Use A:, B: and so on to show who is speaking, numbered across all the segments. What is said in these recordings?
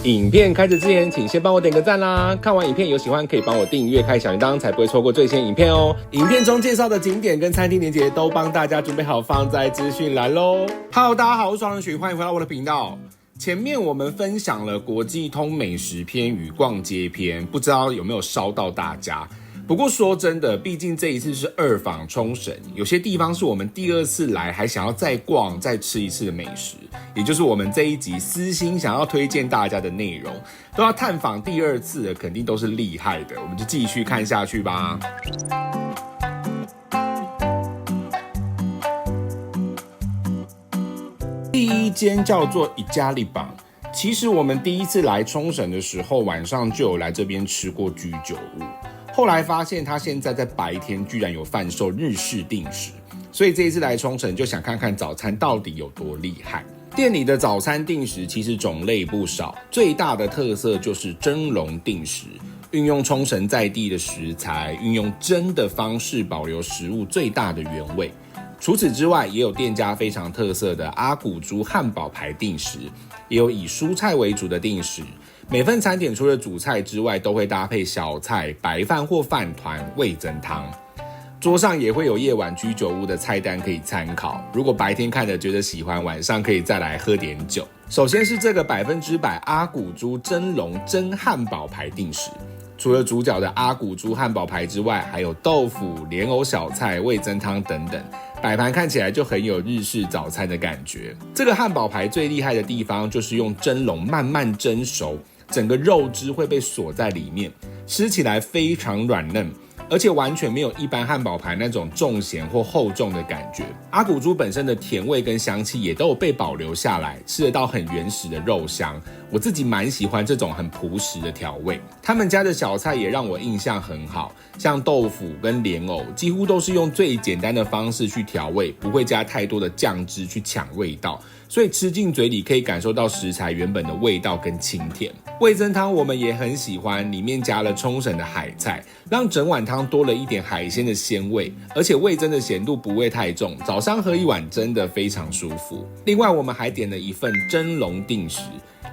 A: 影片開始之前，請先幫我點個讚啦！看完影片有喜歡可以幫我訂閱、開小鈴鐺，才不會錯過最新影片哦。影片中介紹的景點跟餐廳連結都幫大家準備好放在資訊欄嘍。Hello， 大家好，我是雙人許，歡迎回到我的頻道。前面我們分享了國際通美食篇與逛街篇，不知道有沒有燒到大家？不過說真的，畢竟這一次是二訪沖繩，有些地方是我們第二次來還想要再逛再吃一次的美食，也就是我們這一集私心想要推薦大家的內容，都要探訪第二次的，肯定都是厲害的，我們就繼續看下去吧。第一間叫做一加利榜，其實我們第一次來沖繩的時候，晚上就有來這邊吃過居酒屋。後來發現他現在在白天居然有販售日式定食，所以這一次來沖繩就想看看早餐到底有多厲害。店裡的早餐定食其實種類不少，最大的特色就是蒸籠定食，運用沖繩在地的食材，運用蒸的方式保留食物最大的原味。除此之外，也有店家非常特色的阿古豬漢堡排定食，也有以蔬菜為主的定食。每份餐點除了主菜之外，都會搭配小菜、白飯或飯糰、味噌湯。桌上也會有夜晚居酒屋的菜單可以參考。如果白天看着覺得喜歡，晚上可以再來喝點酒。首先是這個100%阿古豬蒸籠蒸漢堡排定食。除了主角的阿古豬漢堡排之外，還有豆腐、蓮藕小菜、味噌湯等等，擺盤看起來就很有日式早餐的感覺。這個漢堡排最厲害的地方就是用蒸籠慢慢蒸熟，整個肉汁會被鎖在裡面，吃起來非常軟嫩，而且完全沒有一般漢堡排那種重鹹或厚重的感覺。阿古豬本身的甜味跟香氣也都有被保留下來，吃得到很原始的肉香。我自己蠻喜歡這種很樸實的調味。他們家的小菜也讓我印象很好，像豆腐跟蓮藕幾乎都是用最簡單的方式去調味，不會加太多的醬汁去搶味道，所以吃進嘴裡可以感受到食材原本的味道跟清甜。味噌湯我們也很喜歡，裡面加了沖繩的海菜，讓整碗湯多了一點海鮮的鮮味，而且味噌的鹹度不會太重，早上喝一碗真的非常舒服。另外我們還點了一份蒸籠定食，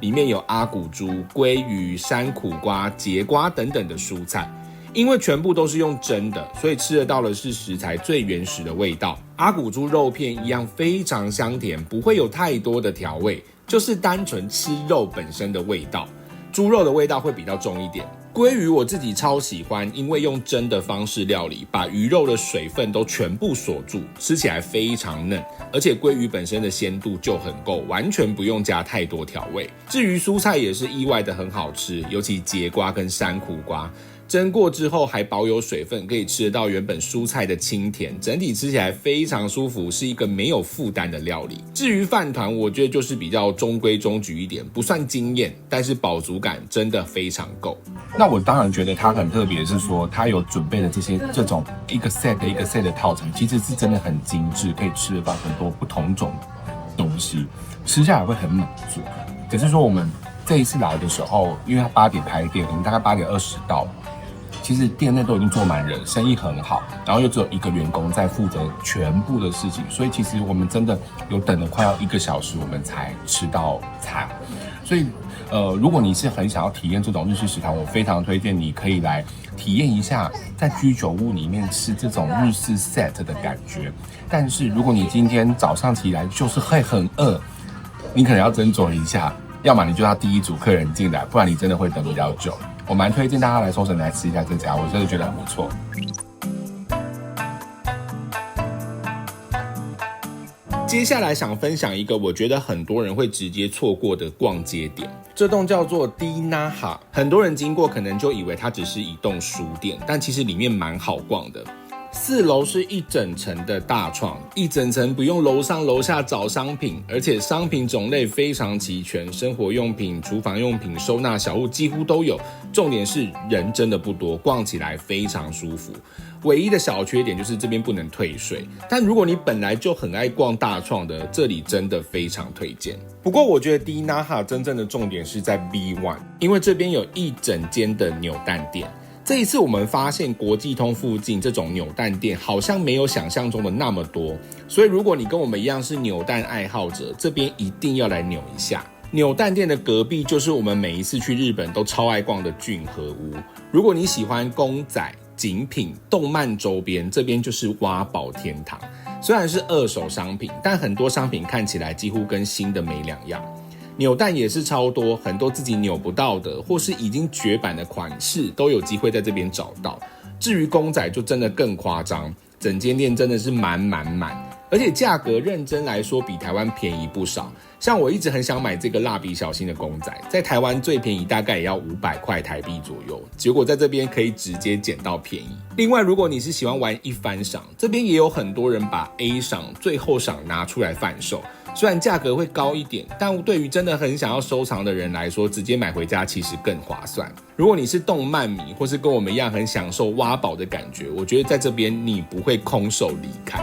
A: 裡面有阿古豬、鮭魚、山苦瓜、節瓜等等的蔬菜，因為全部都是用蒸的，所以吃得到的是食材最原始的味道。阿古豬肉片一樣非常香甜，不會有太多的調味，就是單純吃肉本身的味道。豬肉的味道會比較重一點。鮭魚我自己超喜歡，因為用蒸的方式料理，把魚肉的水分都全部鎖住，吃起来非常嫩，而且鮭魚本身的鮮度就很夠，完全不用加太多調味。至於蔬菜也是意外的很好吃，尤其節瓜跟山苦瓜。蒸過之後還保有水分，可以吃得到原本蔬菜的清甜，整體吃起來非常舒服，是一個沒有負擔的料理。至於飯糰，我覺得就是比較中規中矩一點，不算驚豔，但是飽足感真的非常夠。
B: 那我當然覺得它很特別，是說它有準備的這種一個 set 一個 set 的套餐，其實是真的很精緻，可以吃得到很多不同種東西，吃下來會很滿足。只是說我們這一次來的時候，因為它8點開店，我們大概8點20到。其實店內都已經坐滿人，生意很好，然後又只有一個員工在負責全部的事情，所以其實我們真的有等了快要1個小時，我們才吃到餐。所以如果你是很想要體驗這種日式食堂，我非常推薦你可以來體驗一下在居酒屋裡面吃這種日式 set 的感覺。但是如果你今天早上起來就是會很餓，你可能要斟酌一下，要麼你就要第一組客人進來，不然你真的會等比較久。我蠻推薦大家來沖繩來吃一下這家，我真的覺得很不錯。
A: 接下來想分享一個我覺得很多人會直接錯過的逛街點，這棟叫做 Dinaha， 很多人經過可能就以為它只是一棟書店，但其實裡面蠻好逛的。4樓是一整層的大創，一整層不用樓上樓下找商品，而且商品種類非常齊全，生活用品、廚房用品、收納小物幾乎都有。重點是人真的不多，逛起來非常舒服。唯一的小缺點就是這邊不能退稅，但如果你本來就很愛逛大創的，這裡真的非常推薦。不過我覺得 Dinaha 真正的重點是在 B1， 因為這邊有一整間的扭蛋店。這一次我們發現國際通附近這種扭蛋店好像沒有想象中的那麼多，所以如果你跟我們一樣是扭蛋愛好者，這邊一定要來扭一下。扭蛋店的隔壁就是我們每一次去日本都超愛逛的駿和屋。如果你喜歡公仔、精品、動漫周邊，這邊就是挖寶天堂。雖然是二手商品，但很多商品看起來幾乎跟新的沒兩樣。扭蛋也是超多，很多自己扭不到的或是已經絕版的款式都有機会在這邊找到。至於公仔就真的更誇張，整間店真的是滿，而且價格認真來說比台灣便宜不少。像我一直很想買這個蠟筆小新的公仔，在台灣最便宜大概也要500塊台幣左右，結果在這邊可以直接撿到便宜。另外，如果你是喜歡玩一番賞，這邊也有很多人把 A 賞、最後賞拿出來販售，雖然價格會高一點，但對於真的很想要收藏的人來說，直接買回家其實更划算。如果你是動漫迷，或是跟我們一樣很享受挖寶的感覺，我覺得在這邊你不會空手離開。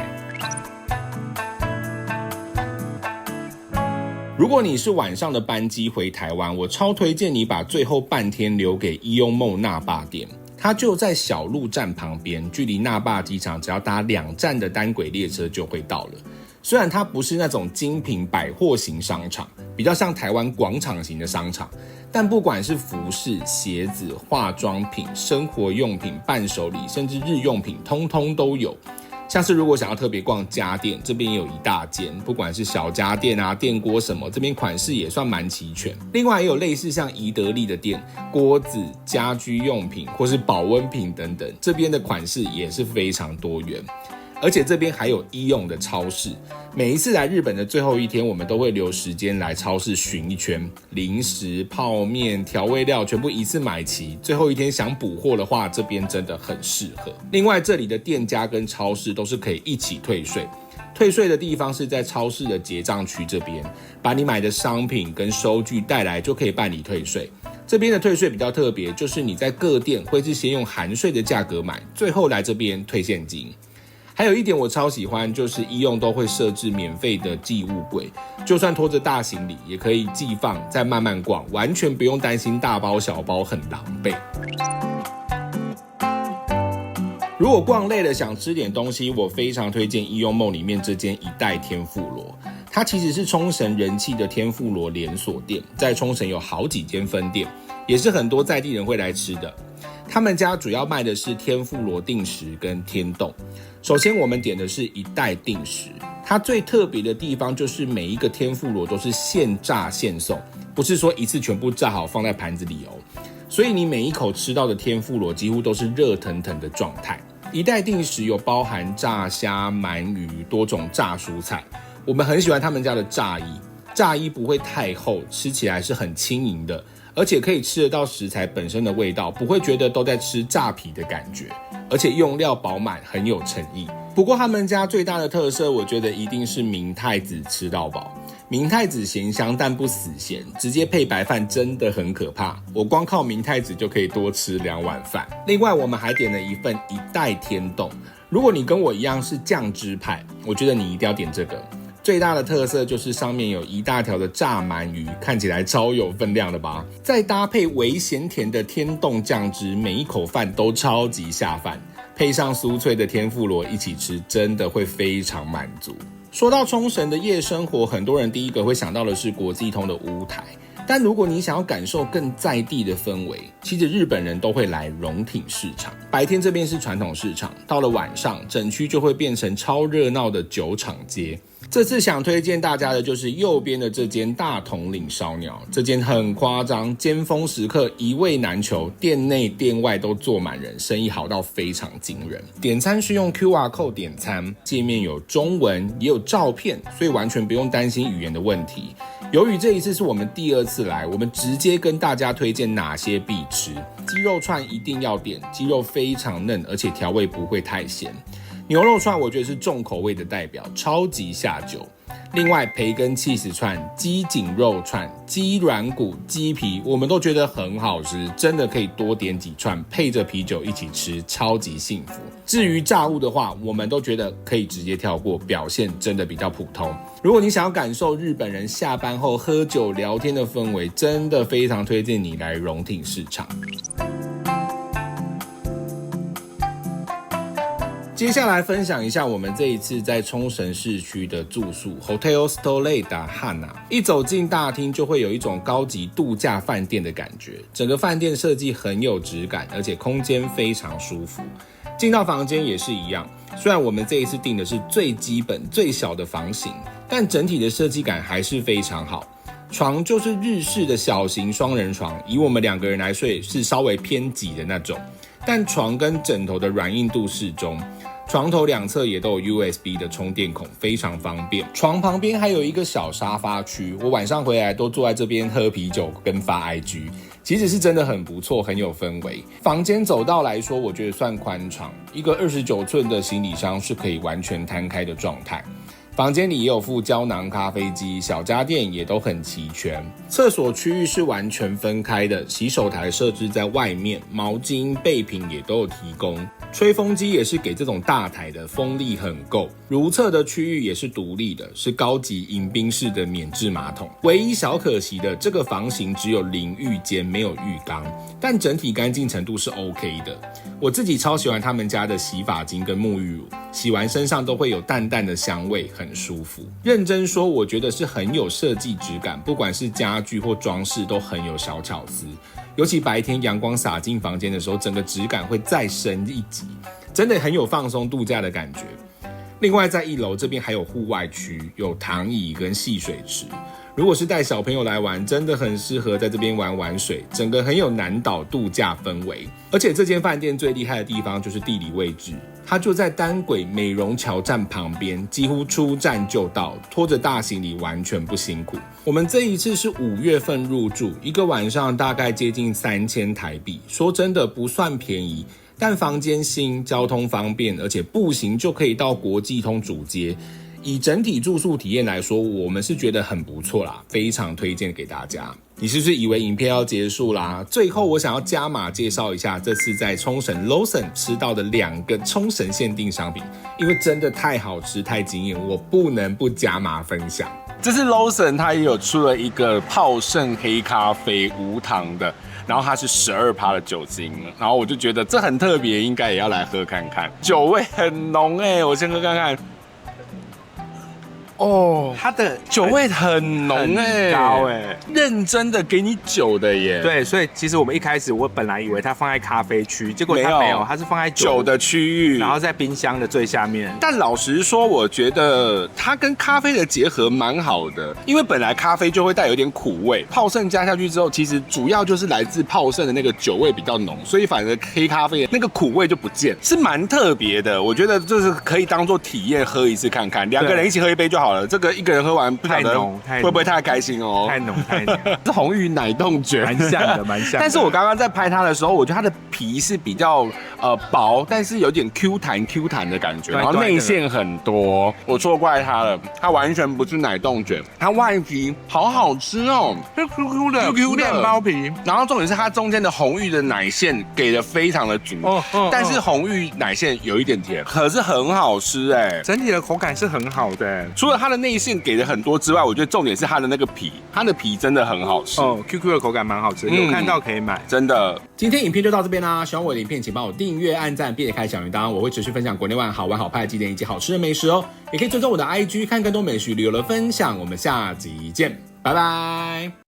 A: 如果你是晚上的班機回台灣，我超推薦你把最後半天留給伊歐夢那霸店，它就在小路站旁邊，距離那霸機場只要搭2站的單軌列車就會到了。雖然它不是那種精品百貨型商場，比較像台灣廣場型的商場，但不管是服飾、鞋子、化妝品、生活用品、伴手禮，甚至日用品，通通都有。像是如果想要特別逛家電，這邊也有一大間，不管是小家電啊、電鍋什麼，這邊款式也算蠻齊全。另外也有類似像宜得利的店，鍋子、家居用品或是保溫瓶等等，這邊的款式也是非常多元。而且這邊還有醫用的超市，每一次來日本的最後一天，我們都會留時間來超市巡一圈，零食、泡麵、調味料全部一次買齊。最後一天想補貨的話，這邊真的很適合。另外，這裡的店家跟超市都是可以一起退稅，退稅的地方是在超市的結賬區這邊，把你買的商品跟收據帶來就可以辦理退稅。這邊的退稅比較特別，就是你在各店會是先用含稅的價格買，最後來這邊退現金。還有一點我超喜歡，就是醫用都會設置免費的寄物櫃，就算拖着大行李也可以寄放，再慢慢逛，完全不用擔心大包小包很狼狽。如果逛累了想吃點東西，我非常推薦醫用夢裡面這間一代天婦羅，它其實是沖繩人氣的天婦羅連鎖店，在沖繩有好幾間分店，也是很多在地人會來吃的。他們家主要賣的是天婦羅定食跟天丼。首先我們點的是一代定食，它最特別的地方就是每一個天婦羅都是現炸現送，不是說一次全部炸好放在盤子裡哦。所以你每一口吃到的天婦羅幾乎都是熱騰騰的狀態。一代定食有包含炸蝦、鰻魚、多種炸蔬菜。我們很喜歡他們家的炸衣，炸衣不會太厚，吃起來是很輕盈的，而且可以吃得到食材本身的味道，不會覺得都在吃炸皮的感覺，而且用料飽滿，很有誠意。不過他們家最大的特色，我覺得一定是明太子吃到飽。明太子鹹香但不死鹹，直接配白飯真的很可怕。我光靠明太子就可以多吃2碗飯。另外我們還點了一份一代天丼，如果你跟我一樣是醬汁派，我覺得你一定要點這個。最大的特色就是上面有一大條的炸鰻魚，看起來超有分量的吧？再搭配微鹹甜的天丼醬汁，每一口飯都超級下飯，配上酥脆的天婦羅一起吃，真的會非常滿足。說到沖繩的夜生活，很多人第一個會想到的是國際通的屋台，但如果你想要感受更在地的氛圍，其實日本人都會來榮町市場。白天這邊是傳統市場，到了晚上，整區就會變成超熱鬧的酒廠街。這次想推薦大家的就是右邊的這間大統領燒鳥，這間很誇張，尖峰時刻一位難求，店內店外都坐滿人，生意好到非常驚人。點餐是用 QR Code 點餐，界面有中文也有照片，所以完全不用擔心語言的問題。由於這一次是我們第2次來，我們直接跟大家推薦哪些必吃。雞肉串一定要點，雞肉非常嫩，而且調味不會太鹹。牛肉串我覺得是重口味的代表，超級下酒。另外培根起司串、雞頸肉串、雞軟骨、雞皮，我們都覺得很好吃，真的可以多點幾串，配着啤酒一起吃，超級幸福。至於炸物的話，我們都覺得可以直接跳過，表現真的比較普通。如果你想要感受日本人下班後喝酒聊天的氛圍，真的非常推薦你來榮町市場。接下來分享一下我們這一次在沖繩市區的住宿 Hotel Stoleda Hana。一走進大廳就會有一種高級度假飯店的感覺，整個飯店設計很有質感，而且空間非常舒服。進到房間也是一樣，雖然我們這一次訂的是最基本最小的房型，但整體的設計感還是非常好。床就是日式的小型雙人床，以我們2個人來睡是稍微偏擠的那種，但床跟枕頭的軟硬度適中。床頭2側也都有 USB 的充電孔，非常方便。床旁邊還有一個小沙發區，我晚上回來都坐在這邊喝啤酒跟發 IG， 其實是真的很不錯，很有氛圍。房間走道來說，我覺得算寬敞，一個29寸的行李箱是可以完全攤開的狀態。房間裡也有附膠囊咖啡機，小家電也都很齊全。廁所區域是完全分開的，洗手台設置在外面，毛巾、備品也都有提供。吹風機也是給這種大台的，風力很夠。如廁的區域也是獨立的，是高級迎賓式的免治馬桶。唯一小可惜的，這個房型只有淋浴間，沒有浴缸，但整體乾淨程度是 OK 的。我自己超喜歡他們家的洗髮精跟沐浴乳，洗完身上都會有淡淡的香味，很舒服。認真說，我覺得是很有設計質感，不管是家具或裝飾都很有小巧思。尤其白天陽光灑進房間的時候，整個質感會再升一級，真的很有放鬆度假的感覺。另外在1樓這邊還有戶外區，有躺椅跟戲水池，如果是帶小朋友來玩，真的很適合在這邊玩水，整個很有南島度假氛圍。而且這間飯店最厲害的地方就是地理位置，它就在單軌美容橋站旁邊，幾乎出站就到，拖着大行李完全不辛苦。我們這一次是5月份入住，一個晚上大概接近3000台幣，說真的不算便宜，但房間新，交通方便，而且步行就可以到國際通主街。以整體住宿體驗來說，我們是覺得很不錯啦，非常推薦給大家。你是不是以為影片要結束啦？最後我想要加碼介紹一下這次在沖繩 Lawson 吃到的2個沖繩限定商品，因為真的太好吃太驚豔，我不能不加碼分享。
B: 這次 Lawson 它也有出了一個泡盛黑咖啡無糖的，然後它是12%的酒精，然後我就覺得這很特別，應該也要來喝看看。酒味很濃欸，我先喝看看。哦，它的酒味很濃欸，
C: 高欸，
B: 認真的給你酒的耶。
C: 對，所以其實我們一開始我本來以為它放在咖啡區，結果它沒有，它是放在
B: 酒的區域，
C: 然後在冰箱的最下面。
B: 但老實說，我覺得它跟咖啡的結合蠻好的，因為本來咖啡就會帶有點苦味，泡盛加下去之後，其實主要就是來自泡盛的那個酒味比較濃，所以反而黑咖啡的那個苦味就不見，是蠻特別的。我覺得就是可以當做體驗喝一次看看，2個人一起喝一杯就好了。這個1個人喝完不曉得會不會太開心哦？
C: 太濃太濃，
B: 是紅玉奶凍卷，
C: 蠻像的，蠻像的。
B: 但是我剛剛在拍它的時候，我覺得它的皮是比較薄，但是有點 Q 彈的感覺，然後內餡很多。我錯怪它了，它完全不是奶凍卷，它外皮好好吃哦，
C: 是 QQ 的麵包皮。
B: 然後重點是它中間的紅玉的奶餡給的非常的足，但是紅玉奶餡有一點甜，可是很好吃哎，
C: 整體的口感是很好的。
B: 除了它的內餡給的很多之外，我覺得重點是它的那個皮，它的皮真的很好吃哦。
C: QQ 的口感蠻好吃，有看到可以買，
B: 真的。
A: 今天影片就到這邊啦，喜歡我的影片請幫我訂閱、按讚，並且開小鈴鐺，我會持續分享國內外好玩好拍的景點以及好吃的美食哦。也可以追蹤我的 IG 看更多美食旅遊的分享。我們下集見，拜拜。